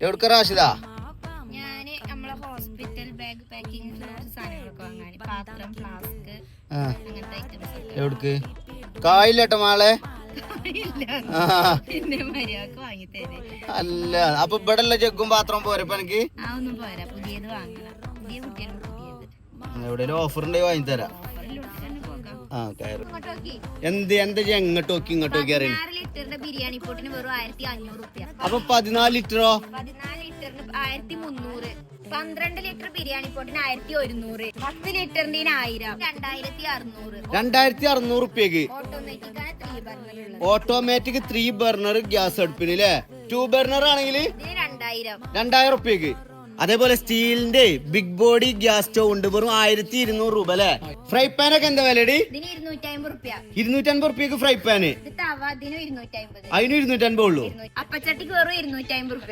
എവിടുക്ക റാഷിദാ? ഞാന് നമ്മളെ hospital bag packing സാധനങ്ങളൊക്കെ വാങ്ങാൻ, പാത്രം, ഫ്ലാസ്ക്, അങ്ങനത്തെ ഐറ്റംസ്. എവിടക്ക്? കായില്ലട്ടോ മാളെ. പിന്നെ മര്യാദക്ക് വാങ്ങി തരേ. അല്ല അപ്പൊ ഇവിടെ ജഗ്ഗും പാത്രം പോരപ്പ എനിക്ക്? ഒന്നും പോരാ, പുതിയത് വാങ്ങണം. പുതിയ കുട്ടികളും പുതിയത്. എവിടെയും ഓഫർ ഉണ്ടെങ്കിൽ വാങ്ങി തരാം. എന്ത് എന്താ എങ്ങോട്ട് നോക്കി ഇങ്ങോട്ട് നോക്കി അറിയാം. 16 ലിറ്ററിന്റെ ബിരിയാണി പോട്ടിന് വെറും 1500 രൂപ. അപ്പൊ 14 ലിറ്ററോ? 14 ലിറ്ററിന് 1300. 12 ലിറ്റർ ബിരിയാണി പോട്ടിന് 1100. 10 ലിറ്ററിന് 1000. 2600. 2600 റുപ്യക്ക് ഓട്ടോമാറ്റിക് ആണ് 3 ബർണർ ഉള്ളത്. ഓട്ടോമാറ്റിക് 3 ബർണർ ഗ്യാസ് അടുപ്പിന് അല്ലേ? 2 ബർണർ ആണെങ്കിൽ 2000 റുപ്യക്ക്. അതേപോലെ സ്റ്റീലിന്റെ ബിഗ് ബോഡി ഗ്യാസ് സ്റ്റവ് ഉണ്ട്, വെറും 1200 രൂപ അല്ലെ? ഫ്രൈ പാൻ ഒക്കെ എന്താ വിലടി? 250 റുപ്യക്ക് ഫ്രൈ പാന്. അതിന് 250 ഉള്ളൂ. അപ്പച്ചട്ടിക്ക് വെറും 250 രൂപ.